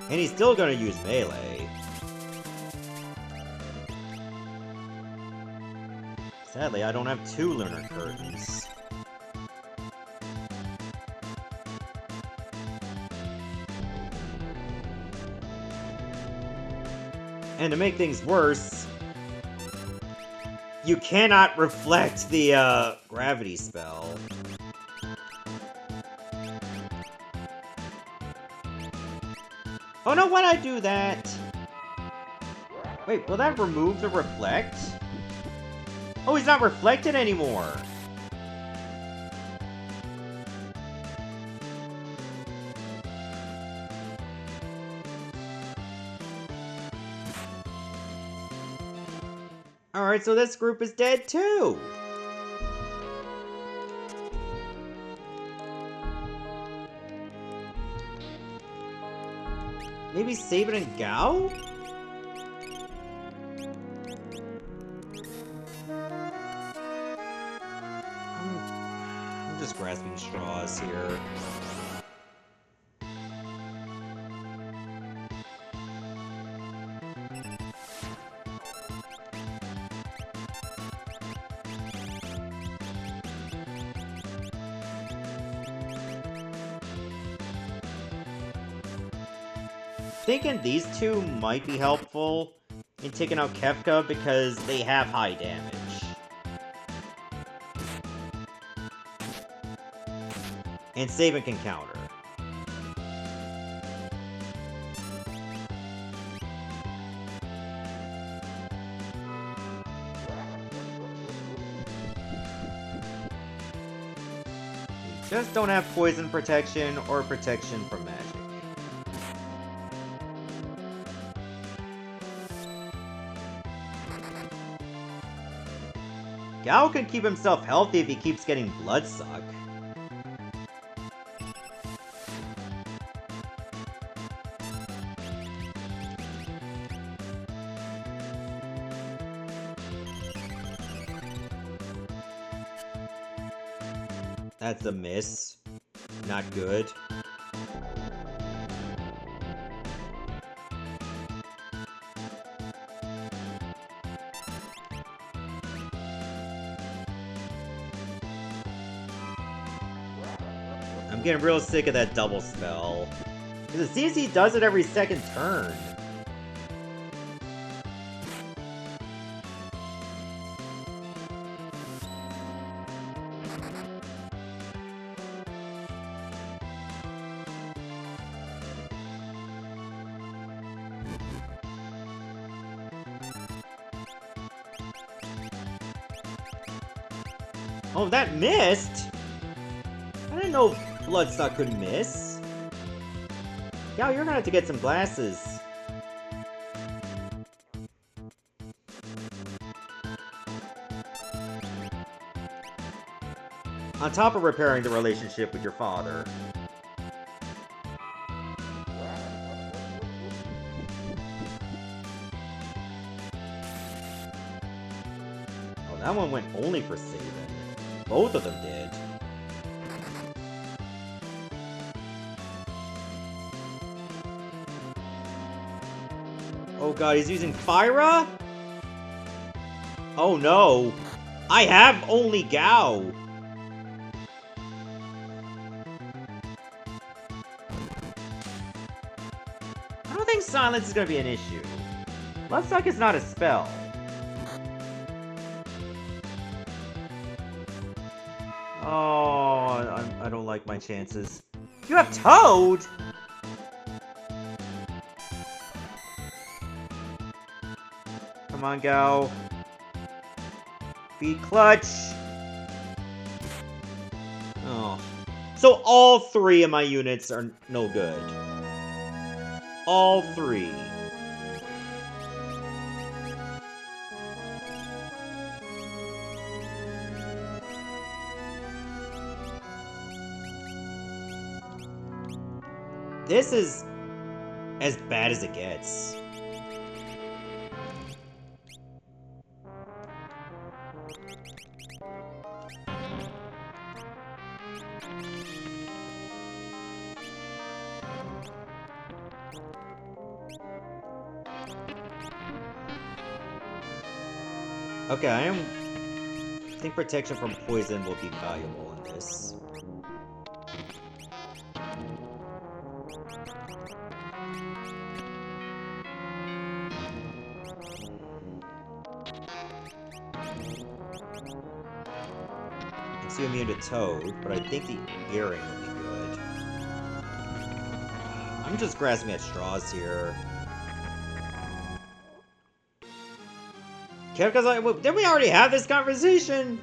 And he's still gonna use melee. Sadly, I don't have 2 Lunar Curtains. And to make things worse, you cannot reflect the, gravity spell. Oh no, why'd I do that? Wait, will that remove the reflect? Oh, he's not reflected anymore! Alright, so this group is dead too! Maybe Sabin and Gao? I'm just grasping straws here. Thinking these two might be helpful in taking out Kefka because they have high damage. And Sabin can counter. We just don't have poison protection or protection from magic. Gao can keep himself healthy if he keeps getting bloodsuck. That's a miss. Not good. I'm getting real sick of that double spell. Because it seems he does it every second turn. Oh, that missed? I didn't know Bloodstock could miss. Yo, you're gonna have to get some glasses. On top of repairing the relationship with your father. Oh, that one went only for saving. Both of them did. Oh god, he's using Fyra? Oh no. I have only Gao. I don't think silence is gonna be an issue. Let's suck is not a spell. Oh, I don't like my chances. You have Toad? Come on, Gao. Be clutch. Oh. So all 3 of my units are no good. All 3. This is as bad as it gets. Okay, I think protection from poison will be valuable in this. It's immune to Toad, but I think the earring will be good. I'm just grasping at straws here. Kefka's like, well, didn't we already have this conversation?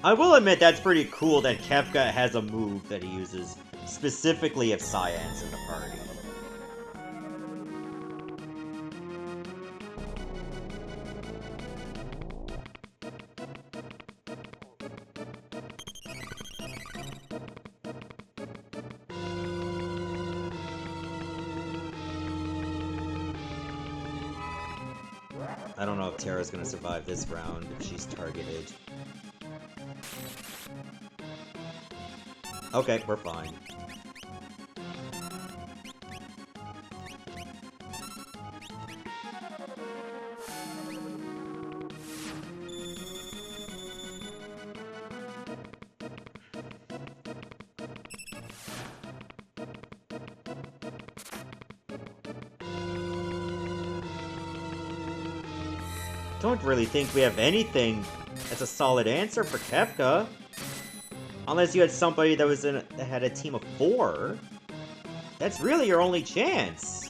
I will admit that's pretty cool that Kefka has a move that he uses specifically if Cyan's in the party. I don't know if Terra's gonna survive this round if she's targeted. Okay, we're fine. Don't really think we have anything that's a solid answer for Kefka. Unless you had somebody that was that had a team of 4. That's really your only chance.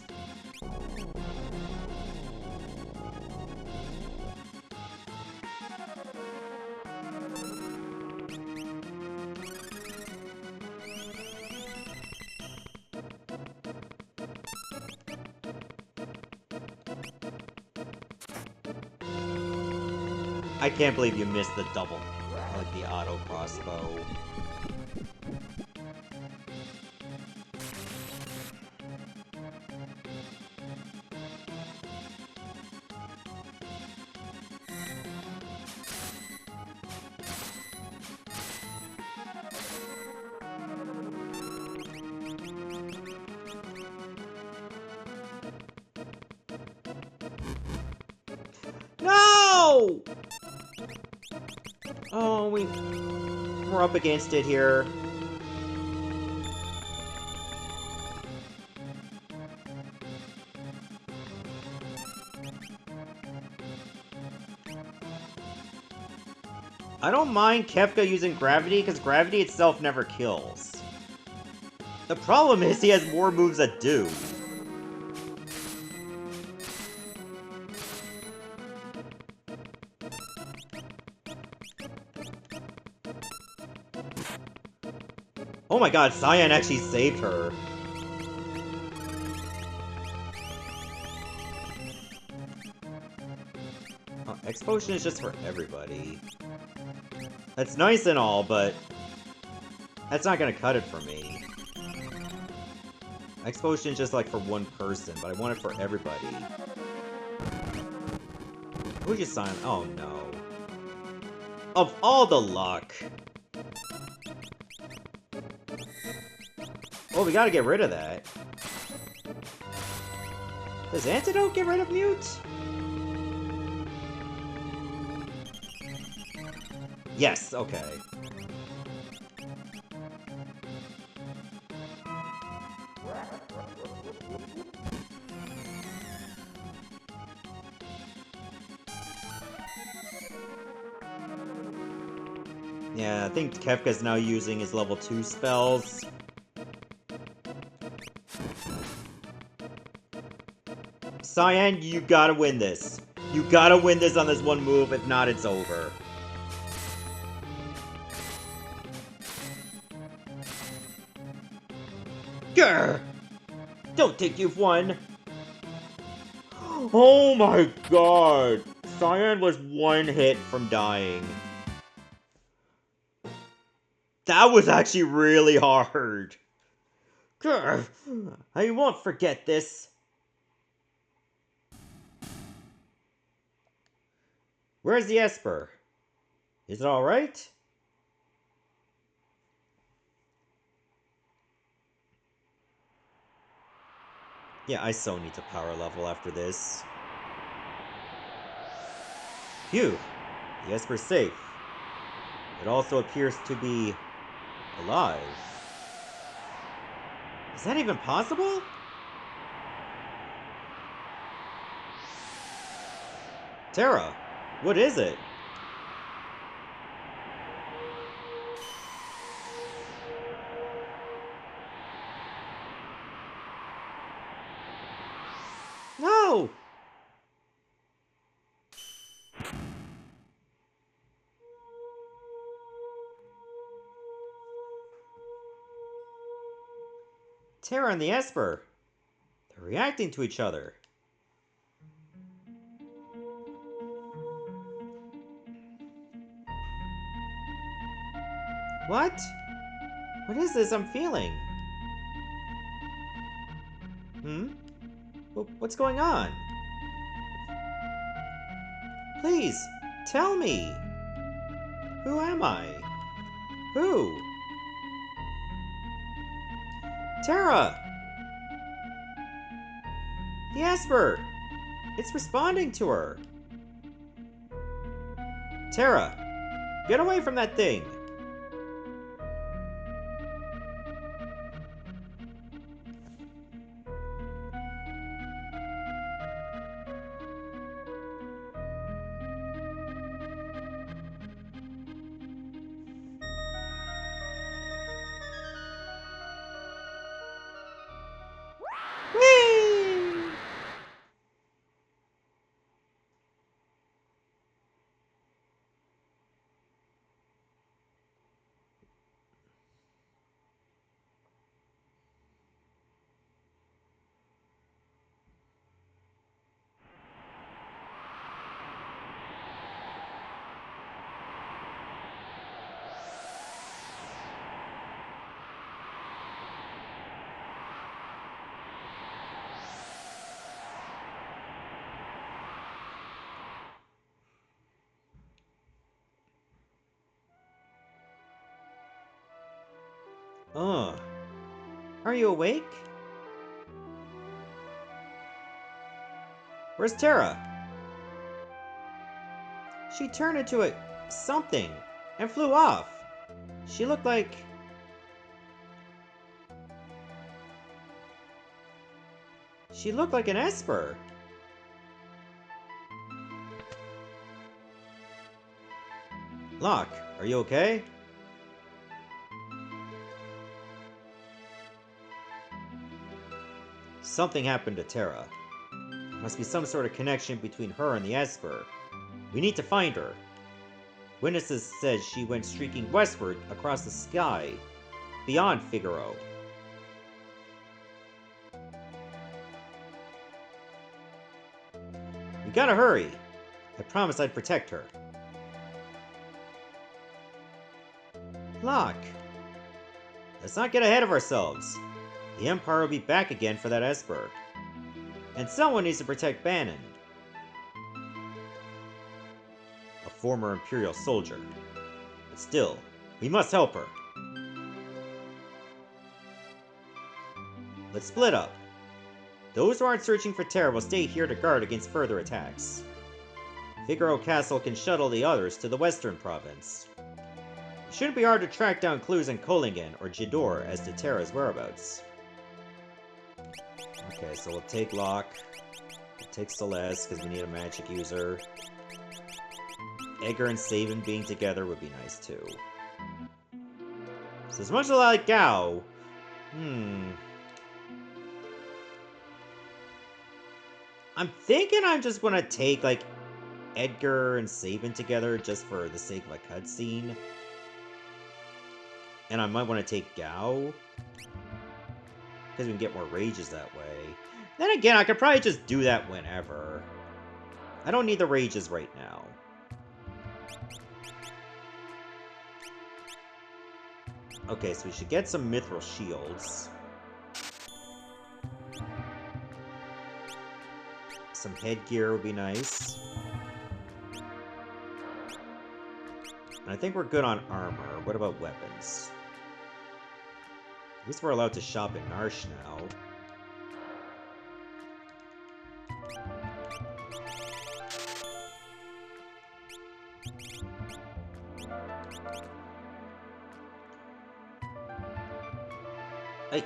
I can't believe you missed the double, like the auto crossbow. Oh, we're up against it here. I don't mind Kefka using gravity, because gravity itself never kills. The problem is he has more moves that do. Oh my god, Cyan actually saved her. Oh, X Potion is just for everybody. That's nice and all, but that's not gonna cut it for me. X Potion is just like for one person, but I want it for everybody. Who just signed? Oh no. Of all the luck! Oh, we gotta get rid of that. Does Antidote get rid of Mute? Yes, okay. Yeah, I think Kefka's now using his level 2 spells. Cyan, you gotta win this. You gotta win this on this one move, if not, it's over. Grr! Don't think you've won! Oh my god! Cyan was one hit from dying. That was actually really hard. Grr! I won't forget this. Where's the Esper? Is it alright? Yeah, I so need to power level after this. Phew! The Esper's safe. It also appears to be alive. Is that even possible? Terra, what is it? No! Terra and the Esper. They're reacting to each other. What? What is this I'm feeling? Hmm? What's going on? Please, tell me. Who am I? Who? Terra! The Esper! It's responding to her. Terra, get away from that thing! Whee! Ugh. Are you awake? Where's Terra? She turned into a something. and flew off. She looked like... She looked like an Esper. Locke, are you okay? Something happened to Terra. There must be some sort of connection between her and the Esper. We need to find her. Witnesses said she went streaking westward across the sky, beyond Figaro. We gotta hurry. I promised I'd protect her. Locke. Let's not get ahead of ourselves. The Empire will be back again for that Esper. And someone needs to protect Bannon. A former Imperial soldier. But still, we must help her. Let's split up. Those who aren't searching for Terra will stay here to guard against further attacks. Figaro Castle can shuttle the others to the Western Province. It shouldn't be hard to track down clues in Kohlingen or Jador as to Terra's whereabouts. Okay, so we'll take Locke. We'll take Celeste, because we need a magic user. Edgar and Sabin being together would be nice, too. So as much as I like Gao... I'm thinking I'm just gonna take, like, Edgar and Sabin together just for the sake of a cutscene. And I might want to take Gao. Because we can get more rages that way. Then again, I could probably just do that whenever. I don't need the rages right now. Okay, so we should get some mithril shields. Some headgear would be nice. And I think we're good on armor. What about weapons? At least we're allowed to shop in Narshe now. Hey.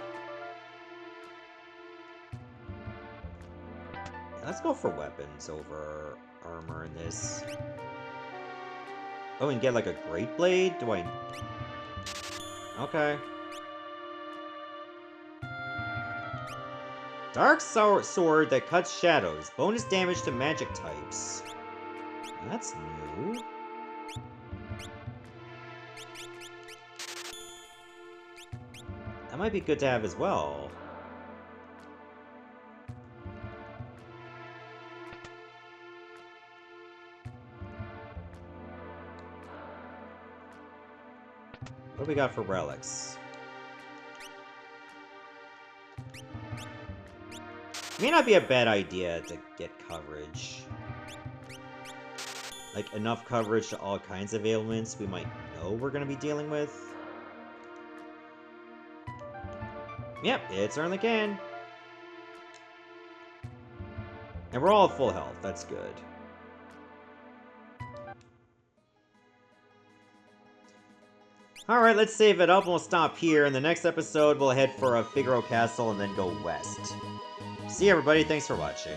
Let's go for weapons over armor in this. Oh, and get like a great blade? Do I... Okay. Dark sword that cuts shadows. Bonus damage to magic types. That's new. That might be good to have as well. What do we got for relics? May not be a bad idea to get coverage. Like, enough coverage to all kinds of ailments we might know we're going to be dealing with. Yep, it certainly can. And we're all at full health, that's good. Alright, let's save it up and we'll stop here. In the next episode, we'll head for a Figaro Castle and then go west. See you, everybody. Thanks for watching.